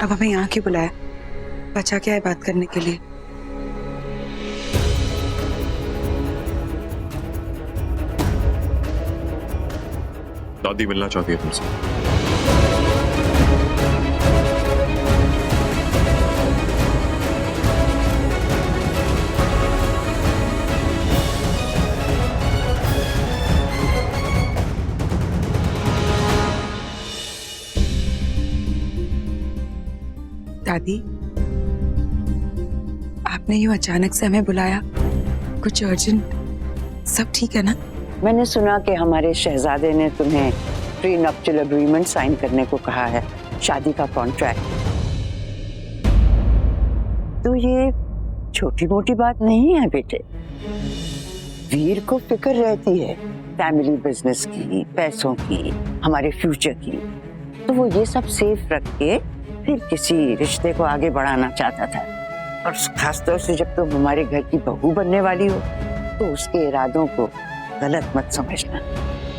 अब हमें यहाँ क्यों बुलाया? बचा क्या है बात करने के लिए? दादी मिलना चाहती है तुमसे। दादी, आपने यूं अचानक से हमें बुलाया, कुछ अर्जेंट? सब ठीक है ना? मैंने सुना कि हमारे शहजादे ने तुम्हें प्री नप्टियल एग्रीमेंट साइन करने को कहा है, शादी का कॉन्ट्रैक्ट। तो ये छोटी मोटी बात नहीं है बेटे। वीर को फिक्र रहती है फैमिली बिजनेस की, पैसों की, हमारे फ्यूचर की। तो वो ये सब सेफ रख के फिर किसी रिश्ते को आगे बढ़ाना चाहता था। और खासतौर से जब तुम हमारे घर की बहू बनने वाली हो तो उसके इरादों को गलत मत समझना।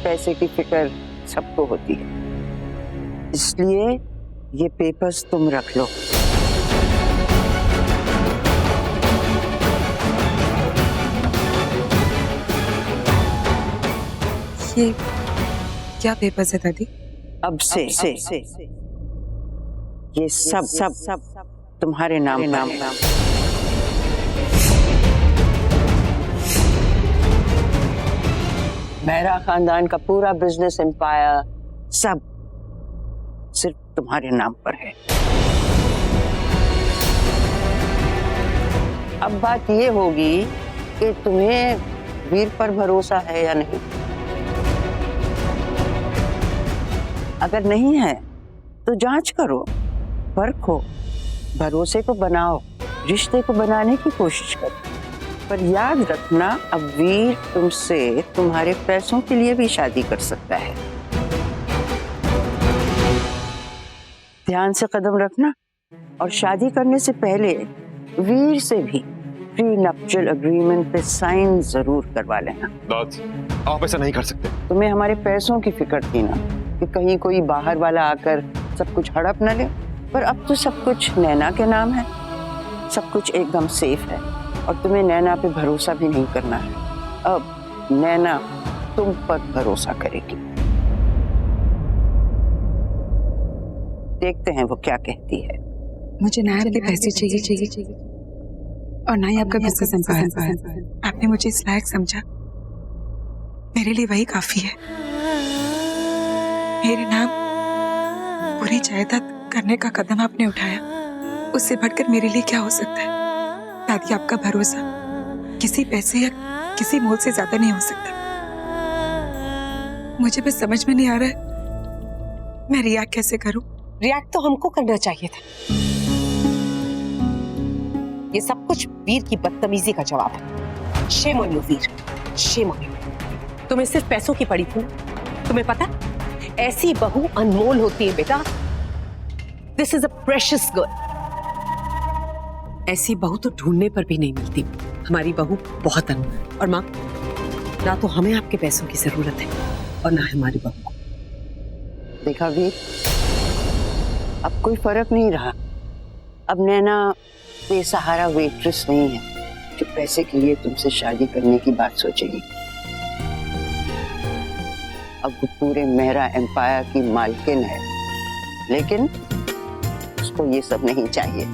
पैसे की फिक्र सबको होती है, इसलिए ये पेपर्स तुम रख लो। ये क्या पेपर्स है दादी? अब से ये सब तुम्हारे नाम पर। मेहरा खानदान का पूरा बिजनेस एम्पायर सब सिर्फ तुम्हारे नाम पर है। अब बात ये होगी कि तुम्हें वीर पर भरोसा है या नहीं। अगर नहीं है तो जांच करो, परखो, भरोसे को बनाओ, रिश्ते को बनाने की कोशिश करो। पर याद रखना, अब वीर तुमसे तुम्हारे पैसों के लिए भी शादी कर सकता है। ध्यान से कदम रखना, और शादी करने से पहले वीर से भी प्री नप्टियल एग्रीमेंट पे साइन जरूर करवा लेना। दाद, आप ऐसा नहीं कर सकते। तुम्हें हमारे पैसों की फिक्र थी ना, कि कहीं कोई बाहर वाला आकर सब कुछ हड़प न ले। पर अब तो सब कुछ नैना के नाम है, सब कुछ एकदम सेफ है, और तुम्हें नैना पे भरोसा भी नहीं करना है। अब नैना तुम पर भरोसा करेगी। देखते हैं वो क्या कहती है। मुझे ना आपके पैसे चाहिए और ना ही आपका बिजनेस एम्पायर। आपने मुझे इस लायक समझा, मेरे लिए वही काफी है। मेरे नाम पूरी जायदाद करने का कदम आपने उठाया, उससे बढ़कर मेरे लिए क्या हो सकता है? दादी, आपका भरोसा किसी पैसे या किसी मोल से ज्यादा नहीं हो सकता। मुझे बस समझ में नहीं आ रहा है मैं रिएक्ट कैसे करूं। रिएक्ट तो हमको करना चाहिए था। ये सब कुछ वीर की बदतमीजी का जवाब है। Shame on you Veer, shame on you. तुम्हें सिर्फ पैसों की पड़ी थी ना? तुम्हें पता ऐसी बहू अनमोल होती है बेटा। This is a precious girl. ऐसी बहू तो ढूंढने पर भी नहीं मिलती। हमारी बहू बहुत अनमोल। और माँ, ना तो हमें आपके पैसों की जरूरत है और ना हमारी बहू को। देखा वीर, अब कोई फर्क नहीं रहा। अब नैना बेसहारा वेट्रेस नहीं है जो पैसे के लिए तुमसे शादी करने की बात सोचेगी। अब वो पूरे मेहरा एम्पायर की मालकिन है, लेकिन उसको ये सब नहीं चाहिए।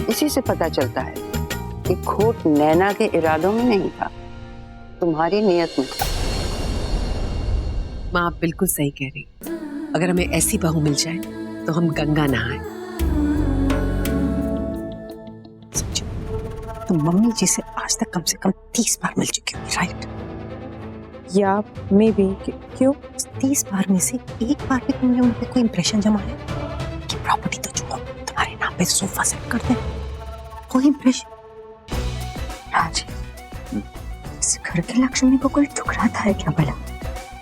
इसी से पता चलता है कि खोट नैना के इरादों में नहीं था, तुम्हारी नियत में था। माँ, आप बिल्कुल सही कह रही। अगर हमें ऐसी बहू मिल जाए तो हम गंगा नहाएं। सोचो, तुम मम्मी जी से आज तक कम से कम 30 बार मिल चुकी हो, राइट? या मे बी क्यों 30 बार में से एक बार भी तुमने उन पे कोई इंप्रेशन जमाया कि प्रॉपर्टी तो छोड़ो, तुम्हारे नाम पे सोफा सेट कर दे? कोई इंप्रेशन? राज, इस घर के लक्ष्मी को कोई ठुकराता है क्या भला?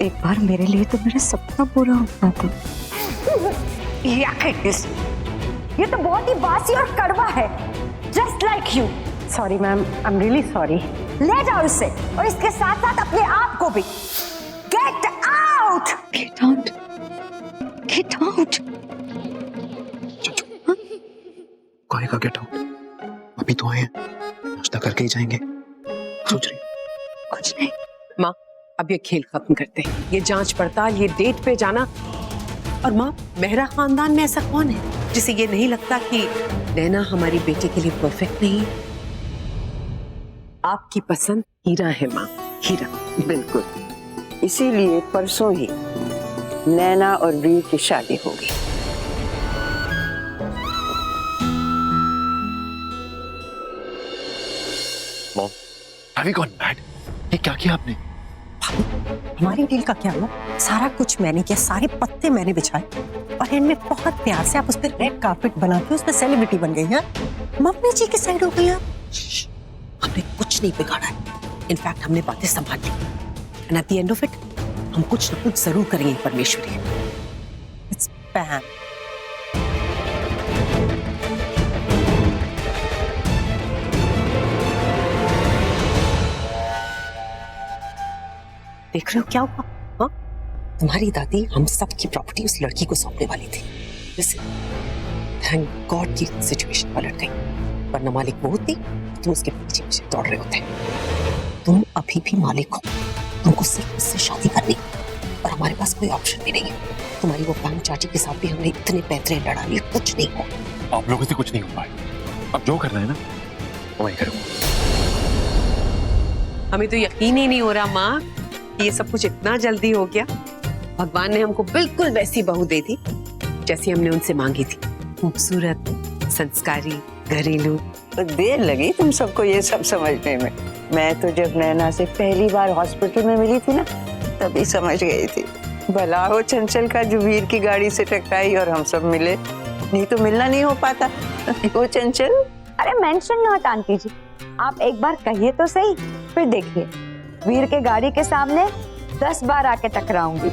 एक बार मेरे लिए तो मेरा सपना पूरा होना था। ये तो बहुत ही बासी और कड़वा है, just like you. Sorry ma'am, I am really sorry. ले जाओ इसे, और इसके साथ साथ अपने आप को भी। Get out! Get out? Get out. काहे का गेट आउट? अभी तो आए हैं, नाश्ता करके ही जाएंगे। सोच रही कुछ नहीं। माँ अब ये खेल खत्म करते हैं, ये जांच पड़ताल, ये डेट पे जाना। और माँ, मेहरा खानदान में ऐसा कौन है जिसे ये नहीं लगता कि नैना हमारी बेटी के लिए परफेक्ट नहीं है? आपकी पसंद हीरा है माँ, हीरा। बिल्कुल, इसीलिए परसों ही नैना और वीर की शादी होगी। Mom, have you gone mad? ये क्या किया आपने? हमारी डील का क्या हुआ? सारा कुछ मैंने किया, सारे पत्ते मैंने बिछाए, और इनमें बहुत प्यार से आप उस पर रेड कार्पेट बना के उसमें सेलिब्रिटी बन गई हैं। मम्मी जी की साइड हो गई आप। हमने कुछ नहीं बिगाड़ा है, इनफैक्ट हमने बातें संभाल ली, and at the end of it हम कुछ ना कुछ जरूर करेंगे परमेश्वरी। It's ban. देख रहे हो क्या हुआ? हाँ, तुम्हारी दादी हम सब की प्रॉपर्टी उस लड़की को सौंपने वाली थी। थैंक गॉड की सिचुएशन पलट गई, वरना मालिक वो होती, तुम उसके पीछे पीछे दौड़ रहे होते। तुम अभी भी मालिक हो, तुमको सिर्फ उससे शादी करनी, और हमारे पास कोई ऑप्शन भी नहीं है। तुम्हारी वो बैंक चाची के साथ भी हमने इतने पैतरे लड़ा लिए, कुछ नहीं हो। आप लोगों से कुछ नहीं हो पाए। अब जो करना है ना वो मैं करूँगा। हमें तो यकीन ही नहीं हो रहा माँ, ये सब कुछ इतना जल्दी हो गया। भगवान ने हमको बिल्कुल वैसी बहू दे दी जैसी हमने उनसे मांगी थी, खूबसूरत, संस्कारी, घरेलू। तो देर लगी तुम सबको ये सब समझने में। मैं तो जब नैना से पहली बार हॉस्पिटल में मिली थी ना, तभी समझ गई थी। भला हो चंचल का जो वीर की गाड़ी से टकराई और हम सब मिले, नहीं तो मिलना नहीं हो पाता। वो चंचल। अरे मेंशन नॉट आंटी जी, आप एक बार कहिए तो सही, फिर देखिए वीर के गाड़ी के सामने 10 बार आके टकराऊंगी।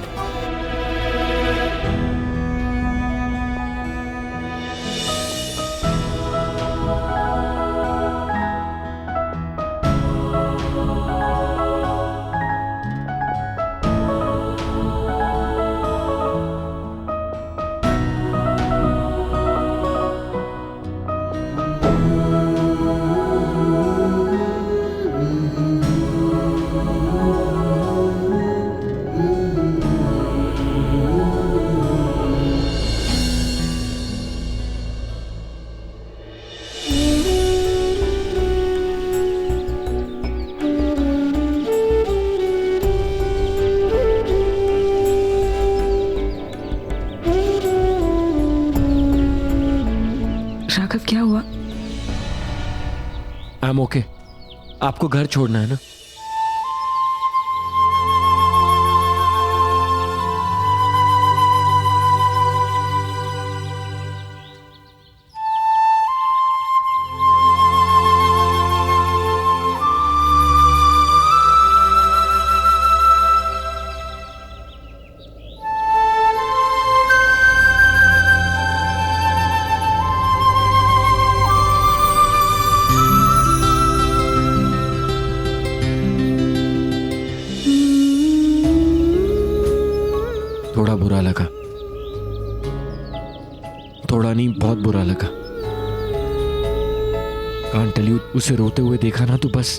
राघव, क्या हुआ? I am okay. आपको घर छोड़ना है ना? थोड़ा बुरा लगा, थोड़ा नहीं बहुत बुरा लगा। कांट टेल यू, उसे रोते हुए देखा ना तो बस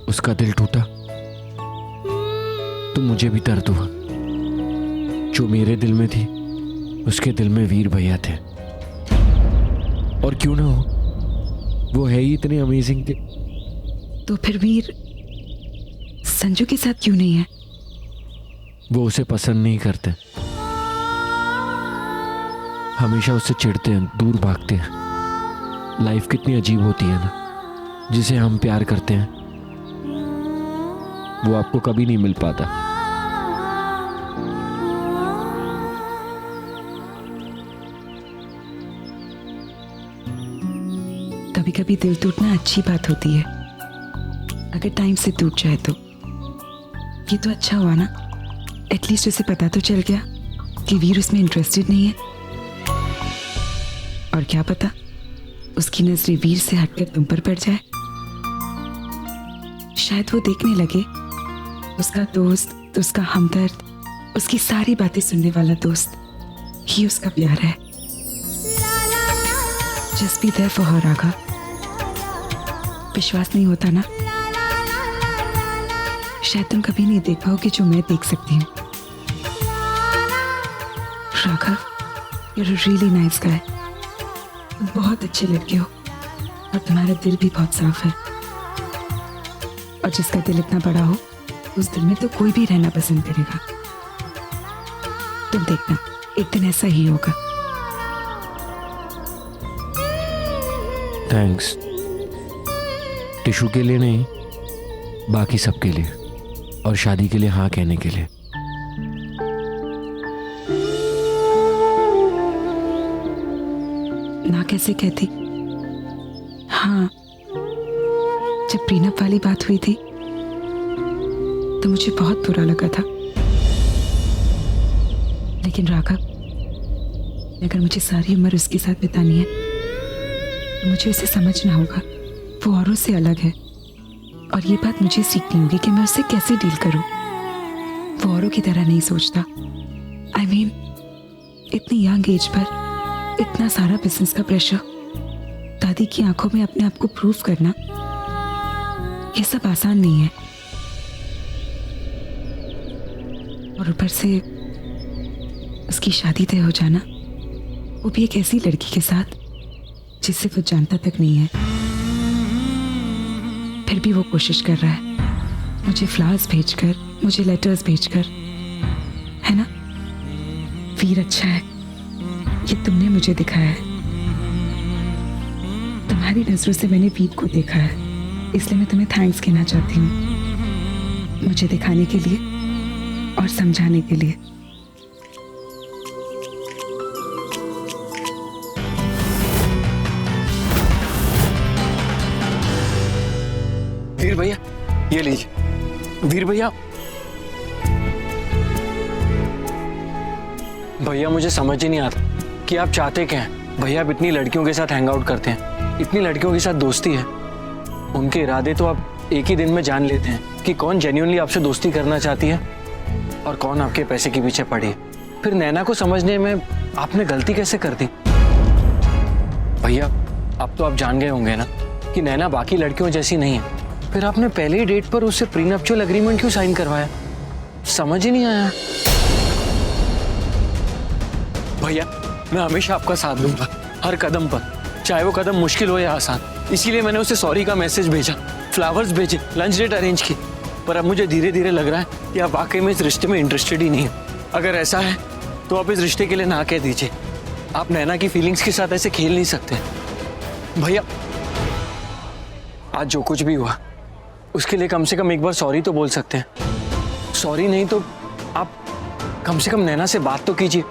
उसका दिल टूटा, तो मुझे भी दर्द हुआ। जो मेरे दिल में थी उसके दिल में वीर भैया थे, और क्यों ना हो, वो है ही इतने अमेजिंग के। तो फिर वीर संजू के साथ क्यों नहीं है? वो उसे पसंद नहीं करते, हमेशा उससे चिढ़ते हैं, दूर भागते हैं। लाइफ कितनी अजीब होती है ना, जिसे हम प्यार करते हैं वो आपको कभी नहीं मिल पाता। कभी कभी दिल टूटना अच्छी बात होती है, अगर टाइम से टूट जाए तो। ये तो अच्छा हुआ ना, एटलीस्ट उसे पता तो चल गया कि वीर उसमें इंटरेस्टेड नहीं है। और क्या पता उसकी नजरें वीर से हटकर तुम पर पड़ जाए। शायद वो देखने लगे उसका दोस्त, उसका हमदर्द, उसकी सारी बातें सुनने वाला दोस्त ही उसका प्यार है। Just be there for her Raghav. विश्वास नहीं होता ना, शायद तुम कभी नहीं देख पाओगे जो मैं देख सकती हूँ। Raghav, you are really nice guy. तुम बहुत अच्छे लड़के हो और तुम्हारा दिल भी बहुत साफ है। और जिसका दिल इतना बड़ा हो, उस दिल में तो कोई भी रहना पसंद करेगा। तुम देखना, एक दिन ऐसा ही होगा। थैंक्स। टिशू के लिए नहीं, बाकी सब के लिए, और शादी के लिए हाँ कहने के लिए। ना कैसे कहती? हाँ, जब प्रीनप वाली बात हुई थी तो मुझे बहुत बुरा लगा था। लेकिन राघव, अगर मुझे सारी उम्र उसके साथ बितानी है तो मुझे उसे समझना होगा। वो औरों से अलग है और ये बात मुझे सीखनी होगी कि मैं उससे कैसे डील करूं। वो औरों की तरह नहीं सोचता। I mean, इतनी यंग एज पर इतना सारा बिजनेस का प्रेशर, दादी की आंखों में अपने आप को प्रूव करना, ये सब आसान नहीं है। और ऊपर से उसकी शादी तय हो जाना, वो भी एक ऐसी लड़की के साथ जिससे वो जानता तक नहीं है। फिर भी वो कोशिश कर रहा है, मुझे फ्लावर्स भेजकर, मुझे लेटर्स भेजकर, है ना? वीर अच्छा है, ये तुमने मुझे दिखाया है। तुम्हारी नजरों से मैंने वीर को देखा है, इसलिए मैं तुम्हें थैंक्स कहना चाहती हूँ, मुझे दिखाने के लिए और समझाने के लिए। वीर भैया, ये लीजिए। वीर भैया, भैया मुझे समझ ही नहीं आता कि आप चाहते क्या हैं। भैया आप इतनी लड़कियों के साथ हैंग आउट करते हैं, इतनी लड़कियों के साथ दोस्ती है, उनके इरादे तो आप एक ही दिन में जान लेते हैं कि कौन जेन्युइनली आपसे दोस्ती करना चाहती है और कौन आपके पैसे के पीछे पड़ी है। फिर नैना को समझने में आपने गलती कैसे कर दी? भैया अब तो आप जान गए होंगे ना कि नैना बाकी लड़कियों जैसी नहीं है। फिर आपने पहले ही डेट पर उससे प्रीनप्चुअल एग्रीमेंट क्यों साइन करवाया? समझ ही नहीं आया। भैया मैं हमेशा आपका साथ दूंगा हर कदम पर, चाहे वो कदम मुश्किल हो या आसान। इसीलिए मैंने उसे सॉरी का मैसेज भेजा, फ्लावर्स भेजे, लंच डेट अरेंज की। पर अब मुझे धीरे धीरे लग रहा है कि आप वाकई में इस रिश्ते में इंटरेस्टेड ही नहीं है। अगर ऐसा है तो आप इस रिश्ते के लिए ना कह दीजिए। आप नैना की फीलिंग्स के साथ ऐसे खेल नहीं सकते। भैया आज जो कुछ भी हुआ उसके लिए कम से कम एक बार सॉरी तो बोल सकते हैं। सॉरी नहीं तो आप कम से कम नैना से बात तो कीजिए।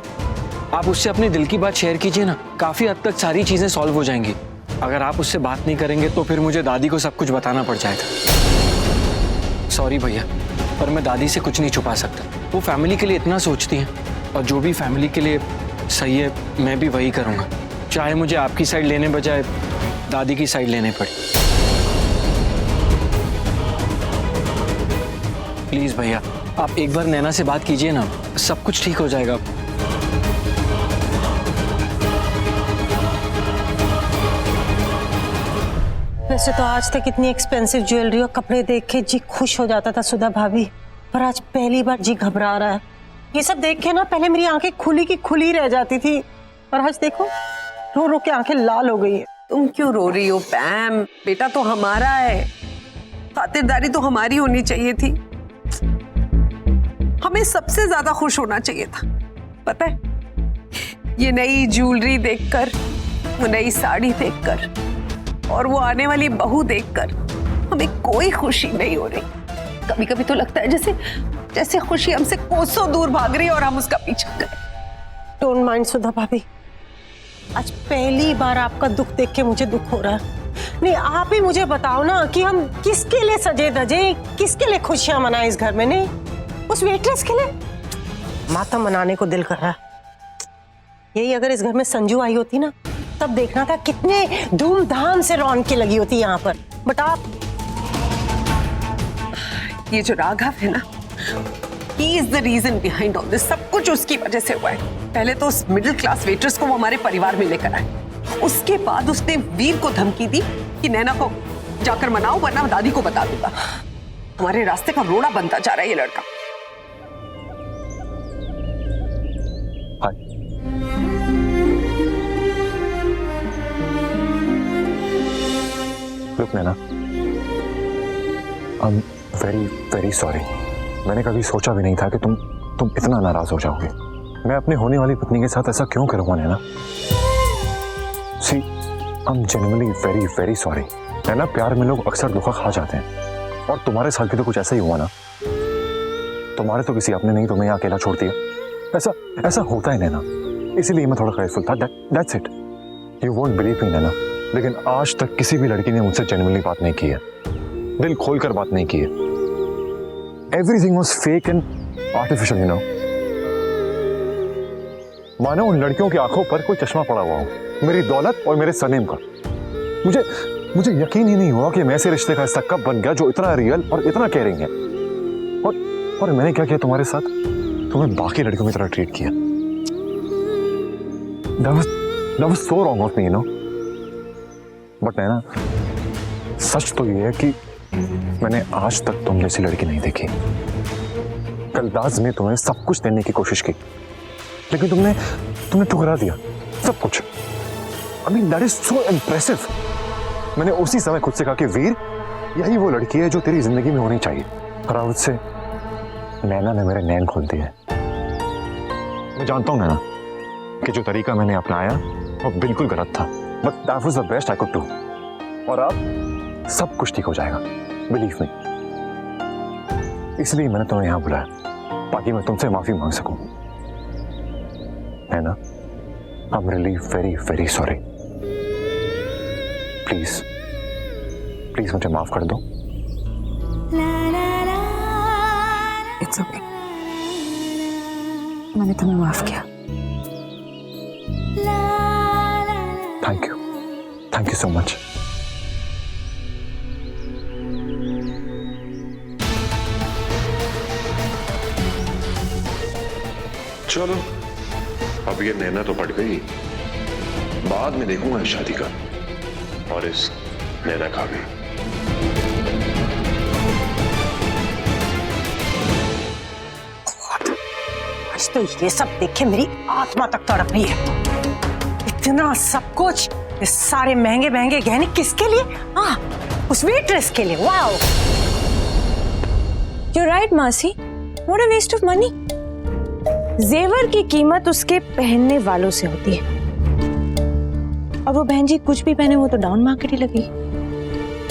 आप उससे अपने दिल की बात शेयर कीजिए ना, काफी हद तक सारी चीजें सॉल्व हो जाएंगी। अगर आप उससे बात नहीं करेंगे तो फिर मुझे दादी को सब कुछ बताना पड़ जाएगा। सॉरी भैया, पर मैं दादी से कुछ नहीं छुपा सकता। वो फैमिली के लिए इतना सोचती हैं और जो भी फैमिली के लिए सही है मैं भी वही करूँगा, चाहे मुझे आपकी साइड लेने बजाय दादी की साइड लेने पड़े। प्लीज भैया आप एक बार नैना से बात कीजिए ना, सब कुछ ठीक हो जाएगा। वैसे तो आज तक इतनी एक्सपेंसिव ज्वेलरी और कपड़े देख के जी खुश हो जाता था सुधा भाभी, पर आज पहली बार जी घबरा रहा है। ये सब देख के ना पहले मेरी आंखें खुली की खुली रह जाती थी, और आज देखो रो रो के आंखें लाल हो गई है। तुम क्यों रो रही हो पैम? बेटा तो हमारा है, खातिरदारी तो हमारी होनी चाहिए थी। हमें सबसे ज्यादा खुश होना चाहिए था, पता है? ये नई ज्वेलरी देखकर, वो नई साड़ी देखकर और वो आने वाली बहू देखकर हमें कोई खुशी नहीं हो रही। कभी कभी तो लगता है जैसे जैसे खुशी हमसे कोसों दूर भाग रही है और हम उसका पीछा करें। डोंट माइंड सुधा भाभी, आज पहली बार आपका दुख देख के मुझे दुख हो रहा है। नहीं आप ही मुझे बताओ ना कि हम किसके लिए सजे धजे, किसके लिए खुशियां मनाएं इस घर में? नहीं उस वेट्रेस के लिए माता मनाने को दिल कर रहा है। यही अगर इस घर में संजू आई होती ना, तब देखना था कितने धूमधाम से रौनकें लगी होती यहाँ पर। बट आप, ये जो राघव है ना, he is the reason behind all this। सब कुछ उसकी वजह से हुआ है। पहले तो उस मिडिल क्लास वेट्रेस को वो हमारे परिवार में लेकर आए, उसके बाद उसने वीर को धमकी दी कि नैना को जाकर मनाओ वरना दादी को बता दूंगा। हमारे रास्ते का रोड़ा बनता जा रहा है ये लड़का। Hi. Look Naina, I am very very sorry. मैंने कभी सोचा भी नहीं था कि तुम इतना नाराज हो जाओगे। मैं अपनी होने वाली पत्नी के साथ ऐसा क्यों करूंगा Naina? See, I am genuinely very very sorry. Naina, प्यार में लोग अक्सर धोखा खा जाते हैं और तुम्हारे साथ भी तो कुछ ऐसा ही हुआ ना। तुम्हारे तो किसी अपने नहीं तुम्हें यहाँ अकेला छोड़ दिया। ऐसा होता है नैना, इसीलिए मैं थोड़ा ग्रेटफुल था। That's it. You won't believe me Naina, लेकिन आज तक किसी भी लड़की ने मुझसे जेन्युइनली बात नहीं की है, दिल खोलकर बात नहीं की है। Everything was fake and artificial, you know. मानो उन लड़कियों की आंखों पर कोई चश्मा पड़ा हुआ हो, मेरी दौलत और मेरे सरनेम का। मुझे यकीन ही नहीं हुआ कि मैं ऐसे रिश्ते का हिस्सा कब बन गया जो इतना रियल और इतना केयरिंग है। और मैंने क्या किया तुम्हारे साथ? तुम्हें बाकी लड़कियों की तरह ट्रीट किया। That was so wrong of me, you know. But Naina, सच तो ये है कि मैंने आज तक तुम जैसी लड़की नहीं देखी। कल दाज में तुम्हें सब कुछ देने की कोशिश की, लेकिन तुमने ठुकरा दिया सब कुछ। I mean, that is so impressive. मैंने उसी समय खुद से कहा कि वीर, यही वो लड़की है जो तेरी जिंदगी में होनी चाहिए। और आज से नैना ने मेरे नैन खोल दिए। मैं जानता हूं नैना कि जो तरीका मैंने अपनाया वो बिल्कुल गलत था, but that was the best I could do. और अब सब कुछ ठीक हो जाएगा, बिलीव मी। इसलिए मैंने तुम्हें यहां बुलाया ताकि मैं तुमसे माफी मांग सकूं। Naina, I am really very very sorry. Please please मुझे माफ कर दो। इट्स ओके, मैंने तुम्हें माफ किया। Thank you so much. चलो, अब ये नैना तो पट गई, बाद में देखूंगा इस शादी का और इस नैना का भी। आज तो ये सब देख के मेरी आत्मा तक तड़प रही है। इतना सब कुछ, ये सारे महंगे महंगे गहने किसके लिए? हाँ, उस वेट्रेस के लिए। वाओ, You're right, मासी। What a waste of money. जेवर की कीमत उसके पहनने वालों से होती है, और वो बहन जी कुछ भी पहने वो तो डाउन मार्केट ही लगी।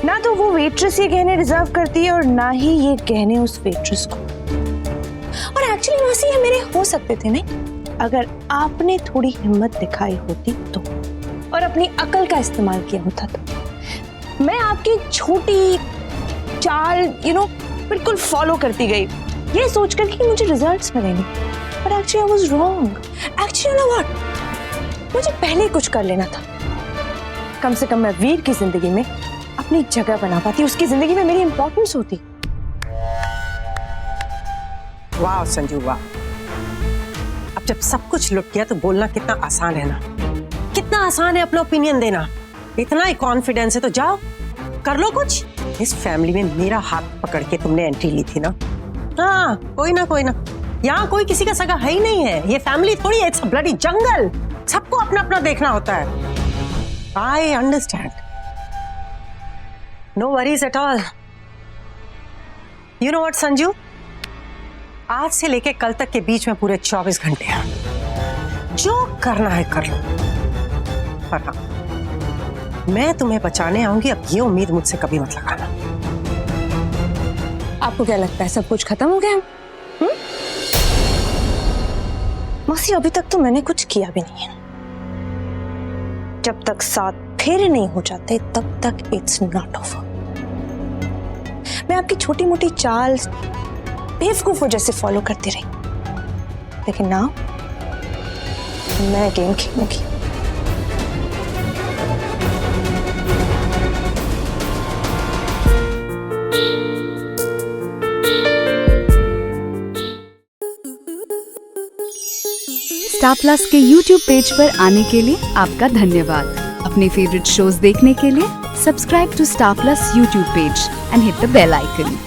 ना तो वो वेट्रेस ये गहने डिजर्व करती है और ना ही ये गहने उस वेट्रेस को। और एक्चुअली मासी ये मेरे हो सकते थे नहीं, अगर आपने थोड़ी हिम्मत दिखाई होती तो, और अपनी अकल का इस्तेमाल किया होता तो। मैं आपकी छोटी चाल बिल्कुल फॉलो करती गई, ये सोचकर कि मुझे रिजल्ट्स मिलेंगे, but actually I was wrong. Actually, you know what? मुझे पहले ही कुछ कर लेना था। कम से कम मैं वीर की जिंदगी में अपनी जगह बना पाती, उसकी जिंदगी में मेरी इंपॉर्टेंस होती। वाह संजू वाह। अब जब सब कुछ लुट गया तो बोलना कितना आसान है ना, कितना आसान है अपना ओपिनियन देना। इतना ही कॉन्फिडेंस है तो जाओ कर लो कुछ। इस फैमिली में मेरा हाथ पकड़ के तुमने एंट्री ली थी ना। हाँ, कोई ना, यहाँ कोई किसी का सगा है ही नहीं है। ये फैमिली थोड़ी है, इट्स अ ब्लडी जंगल। सबको अपना अपना देखना होता है। I understand, no worries at all. You know what Sanju, आज से लेके कल तक के बीच में पूरे 24 घंटे हैं। जो करना है कर लो, पर हाँ, मैं तुम्हें बचाने आऊंगी। अब ये उम्मीद मुझसे कभी मत लगाना। आपको क्या लगता है सब कुछ खत्म हो गया? मासी अभी तक तो मैंने कुछ किया भी नहीं है। जब तक 7 फेरे नहीं हो जाते तब तक इट्स नॉट ओवर। मैं आपकी छोटी मोटी चाल बेवकूफों जैसे फॉलो करती रही, लेकिन नाउ मैं गेम खेलूंगी। स्टार प्लस के यूट्यूब पेज पर आने के लिए आपका धन्यवाद। अपने फेवरेट शोज देखने के लिए subscribe to Star Plus YouTube page and hit the bell icon.